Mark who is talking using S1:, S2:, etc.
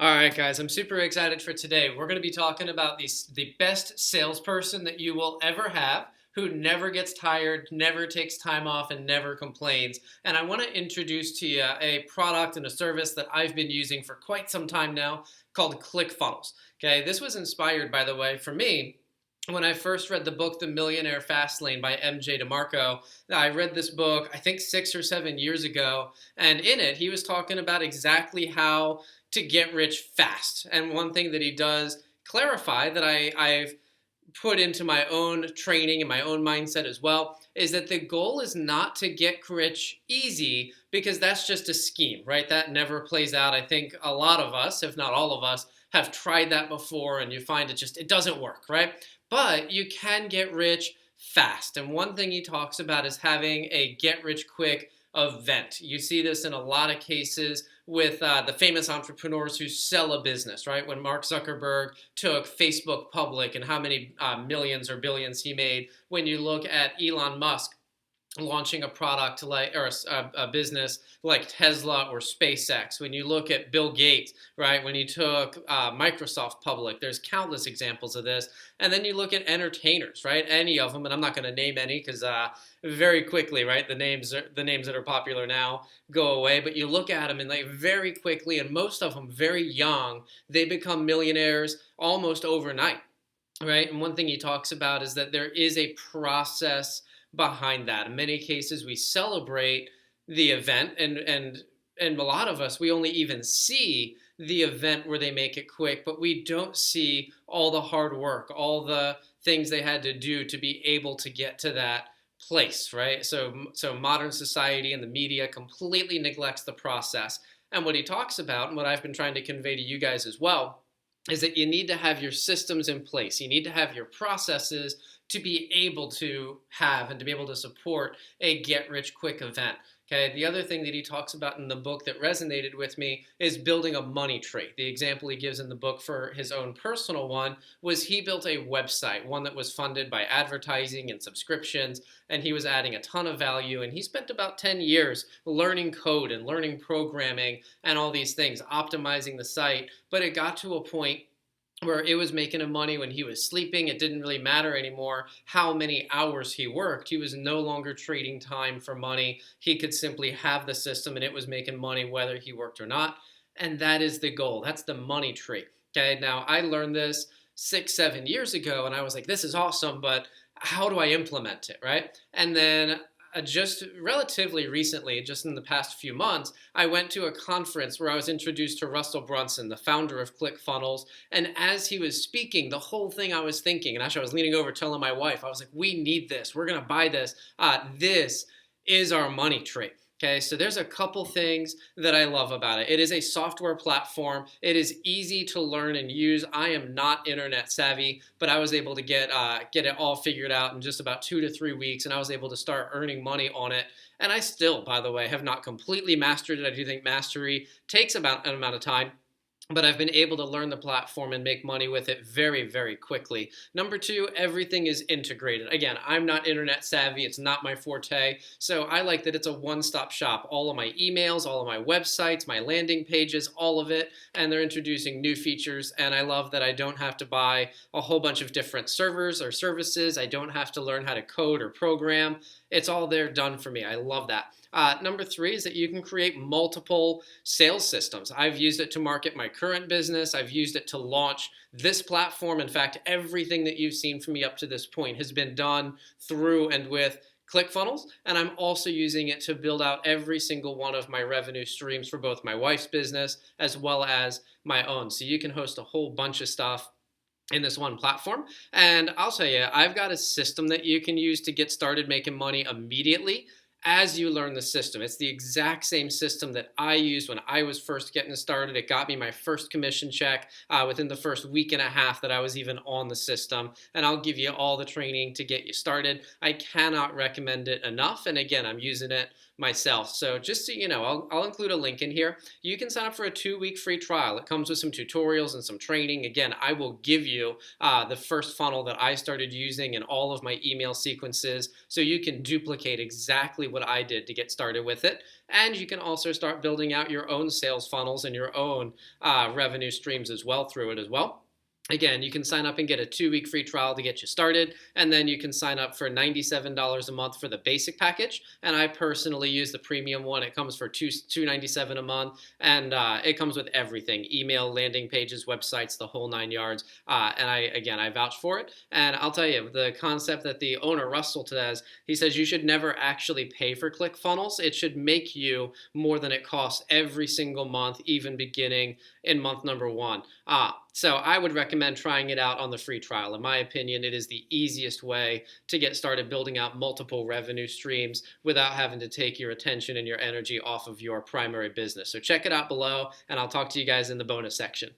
S1: All right, guys, I'm super excited for today. We're going to be talking about the best salesperson that you will ever have who never gets tired, never takes time off, and never complains. And I want to introduce to you a product and a service that I've been using for quite some time now called Clickfunnels. Okay, this was inspired, by the way, for me when I first read the book The Millionaire Fastlane by MJ DeMarco. I read this book, I think 6 or 7 years ago, and in it, he was talking about exactly how to get rich fast. And one thing that he does clarify that I've put into my own training and my own mindset as well is that the goal is not to get rich easy, because that's just a scheme, right? That never plays out. I think a lot of us, if not all of us, have tried that before, and you find it doesn't work, right? But you can get rich fast. And one thing he talks about is having a get rich quick event. You see this in a lot of cases with the famous entrepreneurs who sell a business, right? When Mark Zuckerberg took Facebook public and how many millions or billions he made. When you look at Elon Musk launching a product like or a business like Tesla or SpaceX. When you look at Bill Gates, right, when he took Microsoft public, there's countless examples of this. And then you look at entertainers, right, any of them, and I'm not going to name any because very quickly, right, the names that are popular now go away. But you look at them and like very quickly, and most of them very young, they become millionaires almost overnight, right? And one thing he talks about is that there is a process behind that. In many cases, we celebrate the event, and a lot of us, we only even see the event where they make it quick, but we don't see all the hard work, all the things they had to do to be able to get to that place, right? So modern society and the media completely neglects the process. And what he talks about, and what I've been trying to convey to you guys as well, is that you need to have your systems in place. You need to have your processes to be able to have and to be able to support a get rich quick event. Okay, the other thing that he talks about in the book that resonated with me is building a money tree. The example he gives in the book for his own personal one was he built a website, one that was funded by advertising and subscriptions, and he was adding a ton of value. And he spent about 10 years learning code and learning programming and all these things, optimizing the site. But it got to a point where it was making him money when he was sleeping. It didn't really matter anymore how many hours he worked. He was no longer trading time for money. He could simply have the system and it was making money whether he worked or not. And that is the goal. That's the money tree. Okay, now I learned this 6, 7 years ago and I was like, this is awesome, but how do I implement it, right? And then just relatively recently, just in the past few months, I went to a conference where I was introduced to Russell Brunson, the founder of ClickFunnels. And as he was speaking, the whole thing I was thinking, and actually I was leaning over telling my wife, I was like, we need this. We're going to buy this. This is our money tree. Okay, so there's a couple things that I love about it. It is a software platform. It is easy to learn and use. I am not internet savvy, but I was able to get it all figured out in just about 2 to 3 weeks, and I was able to start earning money on it. And I still, by the way, have not completely mastered it. I do think mastery takes about an amount of time, but I've been able to learn the platform and make money with it very, very quickly. Number two, everything is integrated. Again, I'm not internet savvy. It's not my forte. So I like that it's a one-stop shop. All of my emails, all of my websites, my landing pages, all of it. And they're introducing new features. And I love that I don't have to buy a whole bunch of different servers or services. I don't have to learn how to code or program. It's all there done for me. I love that. Number three is that you can create multiple sales systems. I've used it to market my current business. I've used it to launch this platform. In fact, everything that you've seen from me up to this point has been done through and with ClickFunnels, and I'm also using it to build out every single one of my revenue streams for both my wife's business as well as my own. So you can host a whole bunch of stuff in this one platform. And I'll tell you, I've got a system that you can use to get started making money immediately as you learn the system. It's the exact same system that I used when I was first getting started. It got me my first commission check within the first week and a half that I was even on the system. And I'll give you all the training to get you started. I cannot recommend it enough. And again, I'm using it myself. So just so you know, I'll include a link in here. You can sign up for a 2-week free trial. It comes with some tutorials and some training. Again, I will give you the first funnel that I started using and all of my email sequences so you can duplicate exactly what I did to get started with it. And you can also start building out your own sales funnels and your own revenue streams as well through it as well. Again, you can sign up and get a 2-week free trial to get you started, and then you can sign up for $97 a month for the basic package. And I personally use the premium one. It comes for $297 a month, and it comes with everything: email, landing pages, websites, the whole 9 yards. And I vouch for it. And I'll tell you, the concept that the owner Russell says, he says you should never actually pay for ClickFunnels. It should make you more than it costs every single month, even beginning in month number one. So I would recommend trying it out on the free trial. In my opinion, it is the easiest way to get started building out multiple revenue streams without having to take your attention and your energy off of your primary business. So check it out below, and I'll talk to you guys in the bonus section.